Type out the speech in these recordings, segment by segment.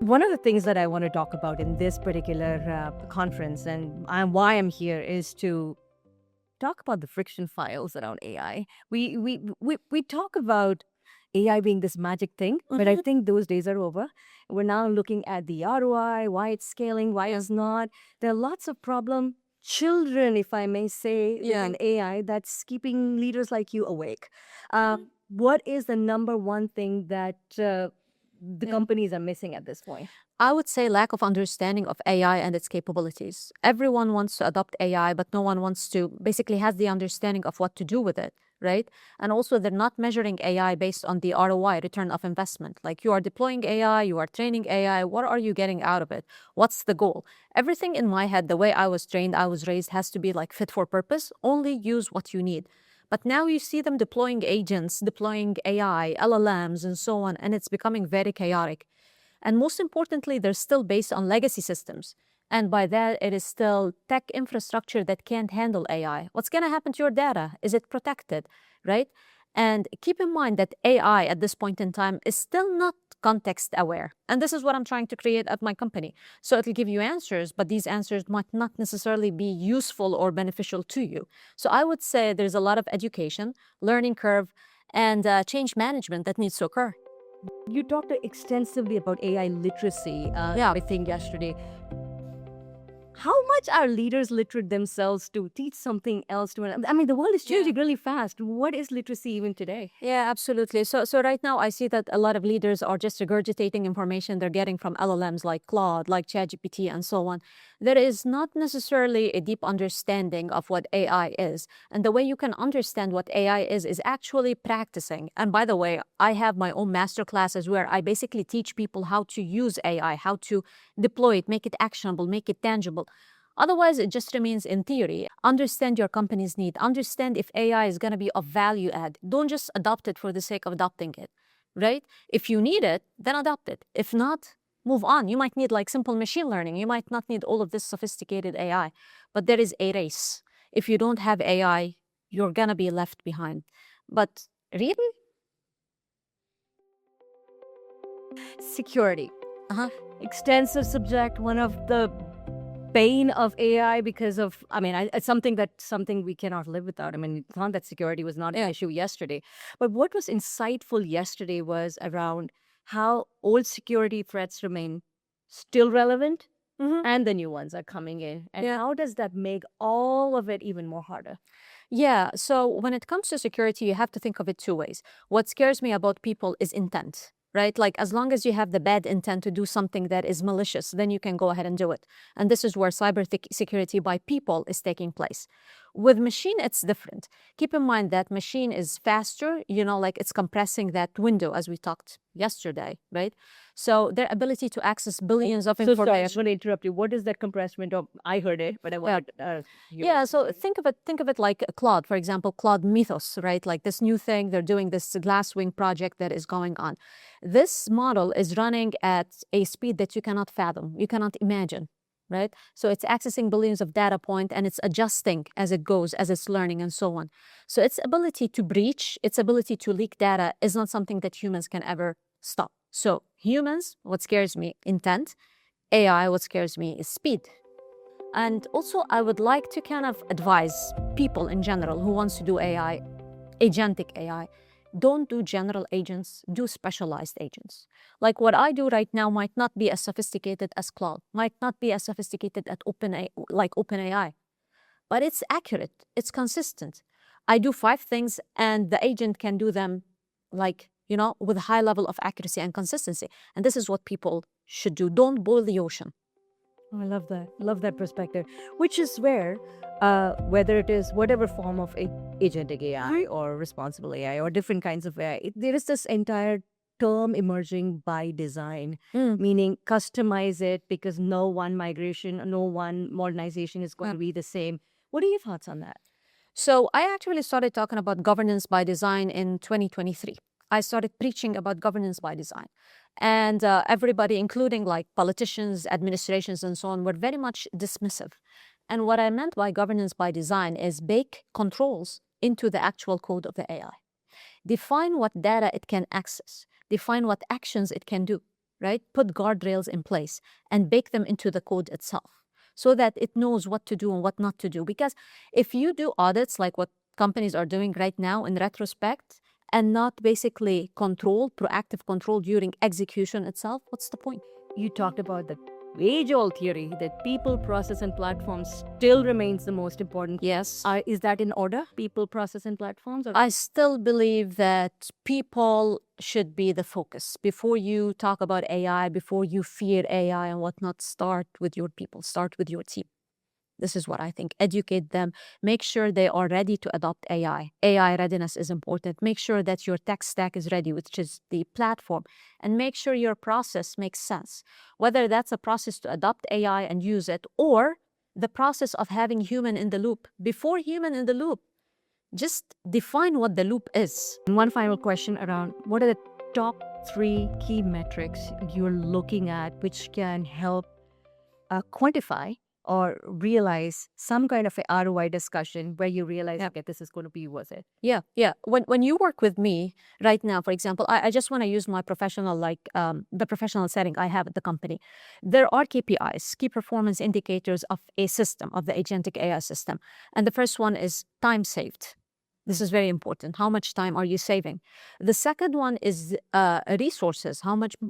One of the things that I want to talk about in this particular conference and why I'm here is to talk about the friction files around AI. We talk about AI being this magic thing, but I think those days are over. We're now looking at the ROI, why it's scaling, why it's not. There are lots of problem children, if I may say, in AI that's keeping leaders like you awake. What is the number one thing that the companies are missing at this point? I would say lack of understanding of AI and its capabilities. Everyone wants to adopt AI, but no one wants to basically has the understanding of what to do with it, right? And also they're not measuring AI based on the ROI, return of investment. Like you are deploying AI, you are training AI, what are you getting out of it? What's the goal? Everything in my head, the way I was trained, I was raised, has to be like fit for purpose. Only use what you need. But now you see them deploying agents, deploying AI, LLMs, and so on, and it's becoming very chaotic. And most importantly, they're still based on legacy systems. And by that, it is still tech infrastructure that can't handle AI. What's going to happen to your data? Is it protected, right? And keep in mind that AI at this point in time is still not context aware. And this is what I'm trying to create at my company. So it'll give you answers, but these answers might not necessarily be useful or beneficial to you. So I would say there's a lot of education, learning curve, and change management that needs to occur. You talked extensively about AI literacy, I think, yesterday. How much are leaders literate themselves to teach something else to another? I mean, the world is changing really fast. What is literacy even today? Yeah, absolutely. So right now I see that a lot of leaders are just regurgitating information they're getting from LLMs like Claude, like ChatGPT, and so on. There is not necessarily a deep understanding of what AI is. And the way you can understand what AI is actually practicing. And by the way, I have my own master classes where I basically teach people how to use AI, how to deploy it, make it actionable, make it tangible. Otherwise, it just remains in theory. Understand your company's need. Understand if AI is going to be of value add. Don't just adopt it for the sake of adopting it, right? If you need it, then adopt it. If not, move on. You might need like simple machine learning. You might not need all of this sophisticated AI. But there is a race. If you don't have AI, you're going to be left behind. But really? Security. Extensive subject, one of the bane of AI because of, I mean, it's something we cannot live without. I mean, it's not that security was not an issue yesterday. But what was insightful yesterday was around how old security threats remain still relevant and the new ones are coming in. And how does that make all of it even more harder? Yeah, so when it comes to security, you have to think of it two ways. What scares me about people is intent, right? Like as long as you have the bad intent to do something that is malicious, then you can go ahead and do it. And this is where cyber security by people is taking place. With machine, it's different. Keep in mind that machine is faster, like it's compressing that window as we talked yesterday, right? So their ability to access billions of information. So sorry, I'm going to interrupt you. What is that compressed window? I heard it, but I want so think of it like Claude, for example, Claude Mythos, right? Like this new thing, they're doing this Glasswing project that is going on. This model is running at a speed that you cannot fathom, you cannot imagine, right? So it's accessing billions of data points and it's adjusting as it goes, as it's learning and so on. So its ability to breach, its ability to leak data is not something that humans can ever stop. So humans, what scares me, intent. AI, what scares me is speed. And also I would like to kind of advise people in general who wants to do AI, agentic AI, don't do general agents, do specialized agents. Like what I do right now might not be as sophisticated as Claude, might not be as sophisticated as OpenAI, but it's accurate, it's consistent. I do 5 things and the agent can do them with a high level of accuracy and consistency. And this is what people should do. Don't boil the ocean. Oh, I love that. Love that perspective. Which is where, whether it is whatever form of agentic AI or responsible AI or different kinds of AI, there is this entire term emerging by design, meaning customize it because no one migration, no one modernization is going to be the same. What are your thoughts on that? So I actually started talking about governance by design in 2023. I started preaching about governance by design. And everybody, including like politicians, administrations, and so on, were very much dismissive. And what I meant by governance by design is bake controls into the actual code of the AI. Define what data it can access. Define what actions it can do, right? Put guardrails in place and bake them into the code itself so that it knows what to do and what not to do. Because if you do audits like what companies are doing right now in retrospect and not basically proactive control during execution itself, what's the point? You talked about the age-old theory that people, process, and platforms still remains the most important. Yes. Is that in order? People, process, and platforms? Or I still believe that people should be the focus. Before you talk about AI, before you fear AI and whatnot, start with your people, start with your team. This is what I think. Educate them. Make sure they are ready to adopt AI. AI readiness is important. Make sure that your tech stack is ready, which is the platform. And make sure your process makes sense. Whether that's a process to adopt AI and use it, or the process of having human in the loop. Before human in the loop, just define what the loop is. And one final question around what are the top 3 key metrics you're looking at which can help quantify or realize some kind of a ROI discussion where you realize, okay, this is going to be worth it. Yeah. When you work with me right now, for example, I just want to use my professional, the professional setting I have at the company. There are KPIs, key performance indicators of a system, of the agentic AI system. And the first one is time saved. This is very important. How much time are you saving? The second one is resources.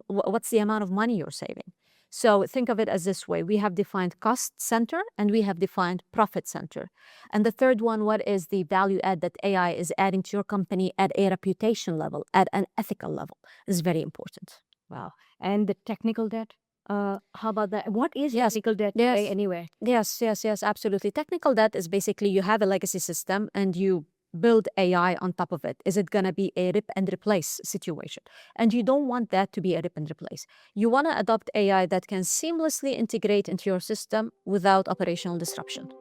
What's the amount of money you're saving? So think of it as this way. We have defined cost center and we have defined profit center. And the third one, what is the value add that AI is adding to your company at a reputation level, at an ethical level, is very important. Wow. And the technical debt? How about that? What is Yes. technical debt Yes. anyway? Yes, absolutely. Technical debt is basically you have a legacy system and you build AI on top of it. Is it going to be a rip and replace situation? And you don't want that to be a rip and replace. You want to adopt AI that can seamlessly integrate into your system without operational disruption.